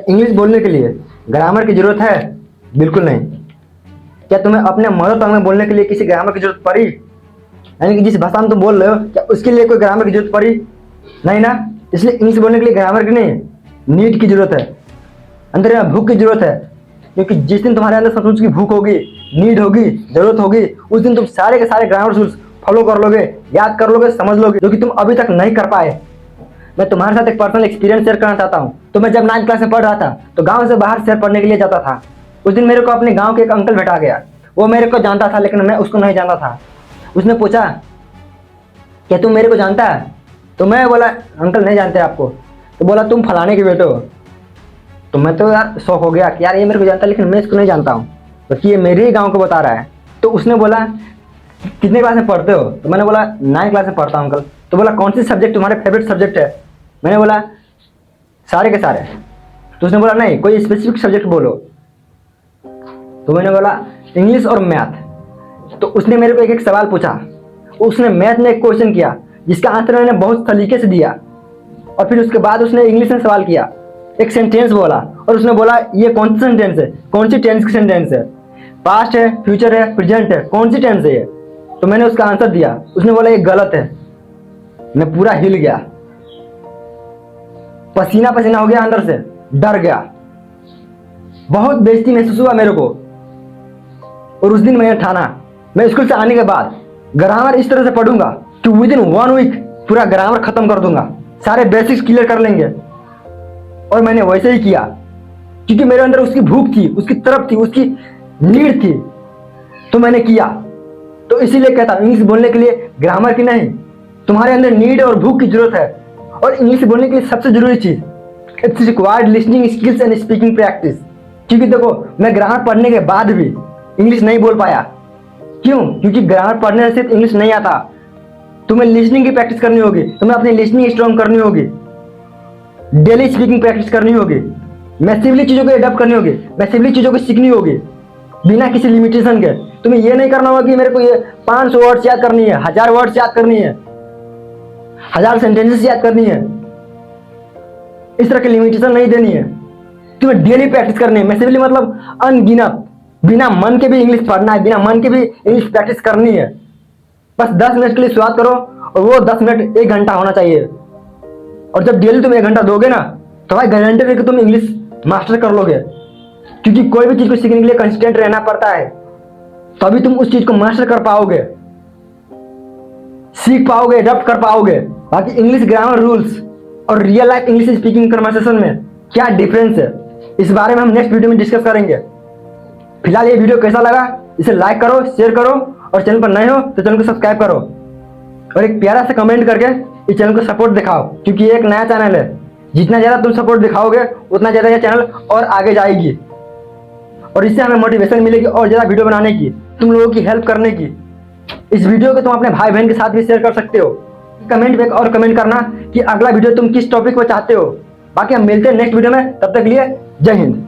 English बोलने के लिए ग्रामर की जरूरत है? बिल्कुल नहीं। क्या तुम्हें अपने मदर टंग में बोलने के लिए किसी ग्रामर की जरूरत पड़ी? यानी कि जिस भाषा में तुम बोल रहे हो क्या उसके लिए कोई ग्रामर की जरूरत पड़ी? नहीं ना। इसलिए इंग्लिश बोलने के लिए ग्रामर की नहीं, नीड की जरूरत है, अंदर में भूख की जरूरत है। क्योंकि जिस दिन तुम्हारे अंदर सचमुच की भूख होगी, नीड होगी, जरूरत होगी, उस दिन तुम सारे के सारे ग्रामर रूल्स फॉलो कर लोगे, याद कर लोगे, समझ लोगे, जो कि तुम अभी तक नहीं कर पाए। मैं तुम्हारे साथ एक पर्सनल एक्सपीरियंस शेयर करना चाहता हूँ। तो मैं जब 9th क्लास में पढ़ रहा था तो गांव से बाहर शहर पढ़ने के लिए जाता था। उस दिन मेरे को अपने गांव के एक अंकल भेटा गया। वो मेरे को जानता था लेकिन मैं उसको नहीं जानता था। उसने पूछा क्या तुम मेरे को जानता है? तो मैं बोला अंकल नहीं जानते आपको। तो बोला तुम फलाने के बेटे हो। तो मैं तो यार शौक हो गया कि यार ये मेरे को जानता है लेकिन मैं इसको नहीं जानता हूँ, बल्कि ये मेरे ही गाँव को बता रहा है। तो उसने बोला कितने क्लास में पढ़ते हो? तो मैंने बोला 9th क्लास में पढ़ता हूँ अंकल। तो बोला कौन सी सब्जेक्ट तुम्हारे फेवरेट सब्जेक्ट है? मैंने बोला सारे के सारे। तो उसने बोला नहीं कोई स्पेसिफिक सब्जेक्ट बोलो। तो मैंने बोला इंग्लिश और मैथ। तो उसने मेरे को एक एक सवाल पूछा। उसने मैथ में एक क्वेश्चन किया जिसका आंसर मैंने बहुत तरीके से दिया, और फिर उसके बाद उसने इंग्लिश में सवाल किया, एक सेंटेंस बोला और उसने बोला ये कौन सी सेंटेंस है, कौन सी टेंस की सेंटेंस है, पास्ट है, फ्यूचर है, प्रेजेंट है, कौन सी टेंस है ये? तो मैंने उसका आंसर दिया। उसने बोला ये गलत है। मैं पूरा हिल गया, पसीना पसीना हो गया, अंदर से डर गया, बहुत बेइज्जती महसूस हुआ मेरे को। और उस दिन मैंने ठाना मैं स्कूल से आने के बाद ग्रामर इस तरह से पढ़ूंगा कि विद इन 1 वीक पूरा ग्रामर खत्म कर दूंगा, सारे बेसिक्स क्लियर कर लेंगे। और मैंने वैसे ही किया क्योंकि मेरे अंदर उसकी भूख थी, उसकी तरफ थी, उसकी नीड थी, तो मैंने किया। तो इसीलिए कहता हूं इंग्लिश बोलने के लिए ग्रामर की नहीं, तुम्हारे अंदर नीड और भूख की जरूरत है। और इंग्लिश बोलने के लिए सबसे जरूरी चीज it's required listening skills and speaking practice. क्योंकि देखो मैं ग्रामर पढ़ने के बाद भी इंग्लिश नहीं बोल पाया। क्यों? क्योंकि ग्रामर पढ़ने से इंग्लिश नहीं आता। तुम्हें लिसनिंग की प्रैक्टिस करनी होगी, तुम्हें अपनी लिसनिंग स्ट्रॉन्ग करनी होगी, डेली स्पीकिंग प्रैक्टिस करनी होगी, मैसिवली चीजों को एडॉप्ट करनी होगी, मैसिवली चीजों को सीखनी होगी बिना किसी लिमिटेशन के। तुम्हें ये नहीं करना होगा कि मेरे को ये 500 वर्ड्स याद करनी है, 1000 वर्ड्स याद करनी है, 1000 सेंटेंसेस याद करनी है, इस तरह की लिमिटेशन नहीं देनी है। तुम्हें डेली प्रैक्टिस करनी है। मैसिवली मतलब अनगिनत, बिना मन के भी इंग्लिश पढ़ना है, बिना मन के भी इंग्लिश प्रैक्टिस करनी है। बस 10 मिनट के लिए शुरुआत करो और वो 10 मिनट 1 घंटा होना चाहिए। और जब डेली तुम 1 घंटा दोगे ना तो भाई गारंटी है कि तुम इंग्लिश मास्टर कर लोगे। क्योंकि कोई भी चीज को सीखने के लिए कंसिस्टेंट रहना पड़ता है, तभी तुम उस चीज को मास्टर कर पाओगे, सीख पाओगे, अडॉप्ट कर पाओगे। बाकी इंग्लिश ग्रामर रूल्स और real life English speaking conversation में क्या डिफरेंस है, इस बारे में हम नेक्स्ट वीडियो में डिस्कस करेंगे। फिलहाल ये वीडियो कैसा लगा इसे लाइक करो, शेयर करो, और चैनल पर नए हो तो चैनल को सब्सक्राइब करो, और एक प्यारा सा कमेंट करके इस चैनल को सपोर्ट दिखाओ। क्योंकि ये एक नया चैनल है, जितना ज्यादा तुम सपोर्ट दिखाओगे उतना ज्यादा ये चैनल और आगे जाएगी, और इससे हमें मोटिवेशन मिलेगी और ज्यादा वीडियो बनाने की, तुम लोगों की हेल्प करने की। इस वीडियो को तुम अपने भाई बहन के साथ भी शेयर कर सकते हो। कमेंट में और कमेंट करना कि अगला वीडियो तुम किस टॉपिक पर चाहते हो। बाकी हम मिलते हैं नेक्स्ट वीडियो में, तब तक के लिए जय हिंद।